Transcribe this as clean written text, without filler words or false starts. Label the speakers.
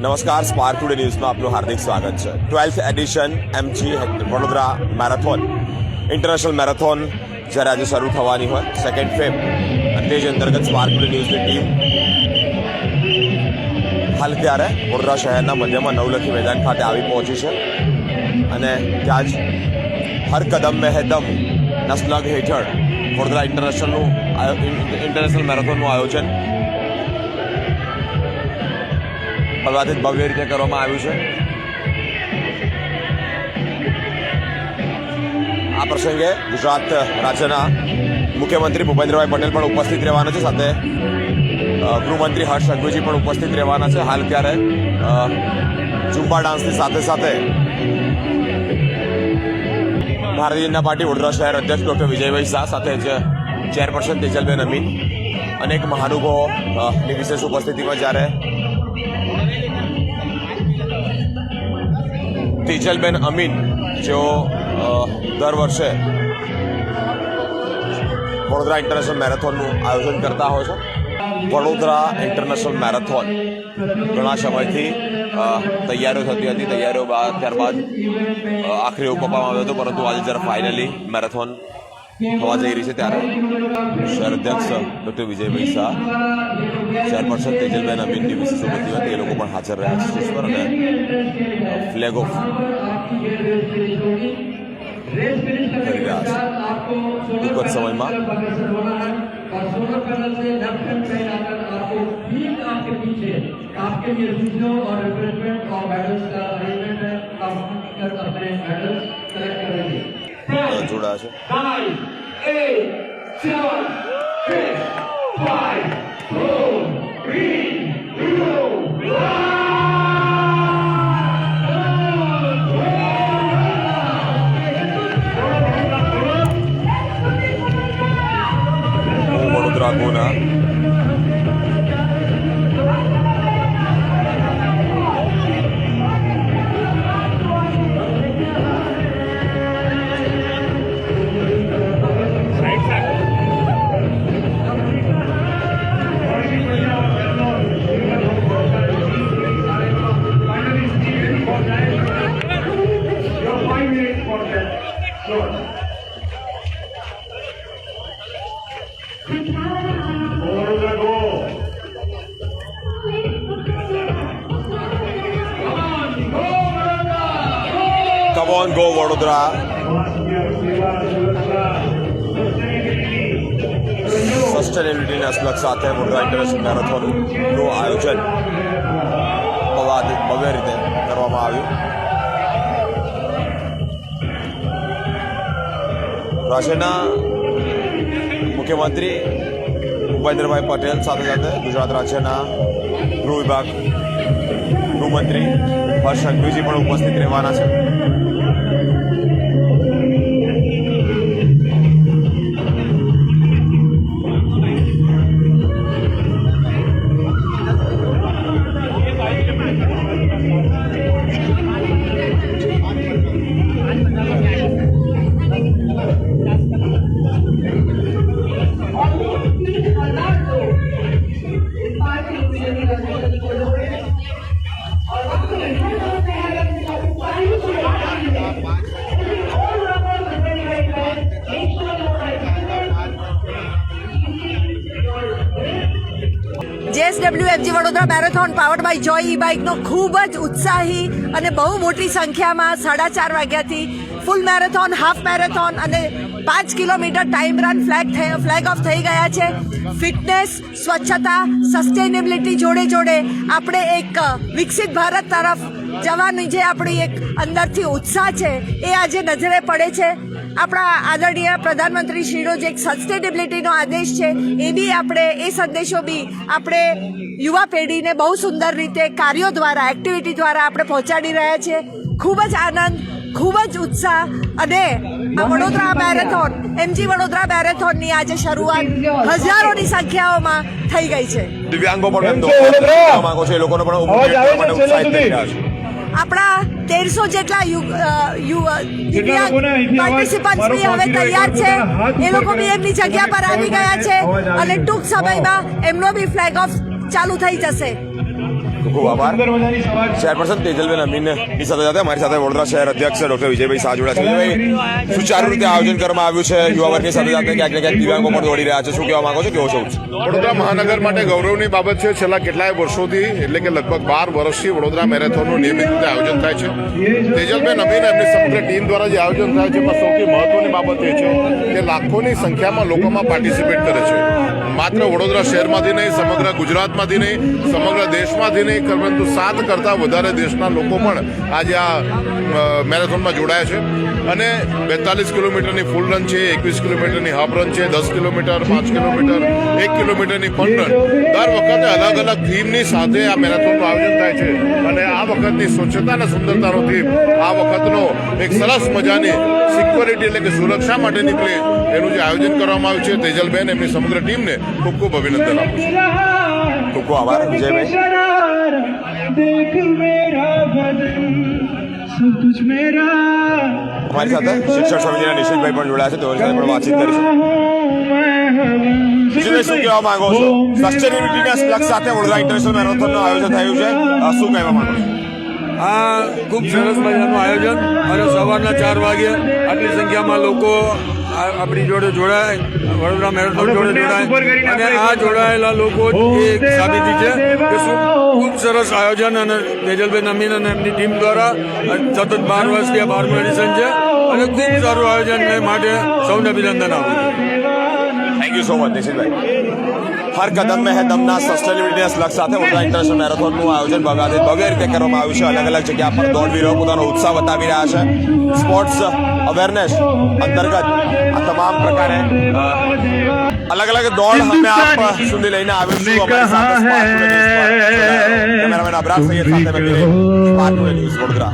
Speaker 1: નમસ્કાર, spark today ન્યૂઝમાં આપનું હાર્દિક સ્વાગત છે. 12th edition MG Vadodara marathon international marathon જ્યારે આજે શરૂ થવાની હોય 2nd ફેબ, અને તે જ અંતર્ગત સ્પાર્ક ટુડે ન્યૂઝની ટીમ હાલ ત્યારે વડોદરા શહેરના મધ્યમાં નવલખી મેદાન ખાતે આવી પહોંચી છે અને ત્યાં જ હર કદમ મેં હે દમ ના સ્લગ હેઠળ વડોદરા ઇન્ટરનેશનલ મેરેથોનનું આયોજન ભવ્યાથી ભવ્ય રીતે કરવામાં આવ્યું છે. આ પ્રસંગે ગુજરાત રાજ્યના મુખ્યમંત્રી ભૂપેન્દ્રભાઈ પટેલ પણ ઉપસ્થિત રહેવાના છે, સાથે ગૃહમંત્રી હર્ષ સંઘવીજી પણ ઉપસ્થિત રહેવાના છે. હાલ ત્યારે ઝુંબા ડાન્સની સાથે સાથે ભારતીય જનતા પાર્ટી વડોદરા શહેર અધ્યક્ષ ડૉક્ટર વિજયભાઈ શાહ, સાથે જ ચેરપર્સન તેજલબેન અમીન, અનેક મહાનુભાવોની વિશેષ ઉપસ્થિતિમાં જ્યારે તેજલબેન અમીન જેઓ દર વર્ષે વડોદરા ઇન્ટરનેશનલ મેરેથોનનું આયોજન કરતા હોય છે. વડોદરા ઇન્ટરનેશનલ મેરેથોન ઘણા સમયથી તૈયારીઓ થતી હતી. તૈયારીઓ ત્યારબાદ આખરી ઓપ આપવામાં આવ્યો હતો, પરંતુ આજે જ્યારે ફાઇનલી મેરેથોન થવા જઈ રહી છે ત્યારે શહેર અધ્યક્ષ ડૉક્ટર વિજયભાઈ શાહ, ચેરપર્સન તેજલબેન અમીનની વિશેષ ઉપસ્થિતિ હતી, એ લોકો પણ હાજર રહ્યા છે સ્ટેજ પર અને ફ્લેગ ઓફ કરી રહ્યા છે. ટૂંક જ સમયમાં જોડાયા છે. Vadodara ગોના Come on, go Vadodara. સસ્ટેનેબિલિટીના સ્લગ સાથે વડોદરા ઇન્ટરનેશનલ મેરેથોનનું આયોજન ભવ્ય રીતે કરવામાં આવ્યું. રાજ્યના મુખ્યમંત્રી ભૂપેન્દ્રભાઈ પટેલ, સાથે સાથે ગુજરાત રાજ્યના ગૃહ વિભાગ ગૃહમંત્રી હર્ષ સંઘવીજી પણ ઉપસ્થિત રહેવાના છે.
Speaker 2: JSWFG Vadodara marathon powered by Joy E બાઇકનો ખૂબ જ ઉત્સાહી અને બહુ મોટી સંખ્યામાં 4:30 વાગ્યાથી ફૂલ મેરેથોન, હાફ મેરેથોન અને 5 kilometre time run flag of થઈ ગયા છે. ફિટનેસ, સ્વચ્છતા, સસ્ટેનેબિલિટી જોડે જોડે આપણે એક વિકસિત ભારત તરફ જવાની જે આપણી એક અંદરથી ઉત્સાહ છે એ આજે નજરે પડે છે. આપણા આદરણીય પ્રધાનમંત્રી શ્રીનો જે એક સસ્ટેનેબિલિટીનો આદેશ છે એ બી આપણે એ સંદેશો બી આપણે યુવા પેઢીને બહુ સુંદર રીતે કાર્યો દ્વારા, એક્ટિવિટી દ્વારા આપણે પહોંચાડી રહ્યા છીએ. ખૂબ જ આનંદ, ખૂબ જ ઉત્સાહ અને વડોદરા મેરેથોન, એમજી વડોદરા મેરેથોનની આજે શરૂઆત હજારોની સંખ્યાઓમાં થઈ ગઈ છે.
Speaker 1: દિવ્યાંગો પણ માંગો છે, એ લોકોને પણ ઉત્સાહિત કરી રહ્યા છે.
Speaker 2: આપણા 1300 જેટલા દિવ્યાંગ પાર્ટિસિપન્ટ્સ બી હવે તૈયાર છે. એ લોકો બી એમની જગ્યા પર આવી ગયા છે અને ટૂંક સમયમાં એમનો બી ફ્લેગ ઓફ ચાલુ થઈ જશે.
Speaker 1: ખૂબ આભાર. ચેરપર્સન તેજલબેન અમીનની સાથે હમારી સાથે વડોદરા શહેર અધ્યક્ષ ડોક્ટર વિજયભાઈ શાહ જોડ્યા છે. વિજયભાઈ, સુચારુ રીતે આયોજન કરવામાં આવ્યું છે યુવા વર્ગની સાથે સાથે ક્યાંક ને ક્યાંક દિવ્યાંગો પણ દોડી રહ્યા છે, શું કહેવા માંગો છો, કેવો છો?
Speaker 3: વડોદરા મહાનગર માટે ગૌરવની બાબત છે. છેલ્લા કેટલાય વર્ષોથી એટલે કે લગભગ 12 વર્ષથી વડોદરા મેરેથોનનું નિયમિત રીતે આયોજન થાય છે. તેજલબેન અમીન એમની સમગ્ર ટીમ દ્વારા જે આયોજન થાય છે, પણ સૌથી મહત્વની બાબત એ છે કે લાખોની સંખ્યામાં લોકોમાં પાર્ટિસિપેટ કરે છે. માત્ર વડોદરા શહેરમાંથી નહીં, સમગ્ર ગુજરાતમાંથી નહીં, સમગ્ર દેશમાંથી નહીં, પરંતુ 7 કરતાં વધારે દેશના લોકો પણ આજે આ મેરેથોનમાં જોડાયા છે. અને 42 કિલોમીટરની ફૂલ રન છે, 21 કિલોમીટરની હાફ રન છે, 10 કિલોમીટર, 5 કિલોમીટર, 1 કિલોમીટરની ફન રન. દર વખતે અલગ અલગ થીમની સાથે આ મેરેથોનનું આયોજન થાય છે. અને આ વખતની સ્વચ્છતા અને સુંદરતાનો થીમ આ વખતનો એક સરસ મજાની સિક્યોરિટી એટલે કે સુરક્ષા માટેની પ્લેસ એનું જે આયોજન કરવામાં આવ્યું છે. તેજલબેન એમની સમગ્ર ટીમને ખૂબ ખૂબ અભિનંદન આપું છું.
Speaker 1: ખૂબ ખૂબ આભાર વિજયભાઈ. અમારી સાથે શિક્ષણ સમિતિના નિશિતભાઈ પણ જોડાયા છે, તેઓ સાથે પણ વાતચીત કરીશું. નિશિતભાઈ, શું કહેવા માંગો છો? સસ્ટેનેબિલિટીના લક્ષ્ય સાથે વડોદરા ઇન્ટરનેશનલ મેરેથોનનું આયોજન થયું છે, શું કહેવા માંગો છો?
Speaker 4: આ ખૂબ સરસ મજાનું આયોજન અને સવારના 4 વાગે આટલી સંખ્યામાં લોકો આપણી જોડે જોડાય, વડોદરા મેરેથોન જોડે જોડાય અને આ જોડાયેલા લોકો એક સાબિતી છે કે શું ખૂબ સરસ આયોજન અને તેજલબેન અમીન અને એમની ટીમ દ્વારા સતત 12 વર્ષથી આ 12મું એડિશન છે અને ખૂબ સારું આયોજન માટે સૌને અભિનંદન આપું છું.
Speaker 1: થેન્ક યુ સો મચ નિશિતભાઈ. હર કદમ મેં હે દમના સસ્ટેનેબિલિટીના લક્ષ્ય સાથે વડોદરા ઇન્ટરનેશનલ મેરેથોનનું આયોજન ભવ્ય રીતે કરવામાં આવ્યું છે. અલગ અલગ જગ્યા પર દોડવીરો પોતાનો ઉત્સાહ બતાવી રહ્યા છે. સ્પોર્ટ્સ અવેરનેસ અંતર્ગત આ તમામ પ્રકારે અલગ અલગ દોડ અમે આપ સુધી લઈને આવીશું. અમારી સાથે કેમેરામેન અબરાર સૈયદ સાથે મેં સ્પાર્ક ન્યૂઝ વડોદરા.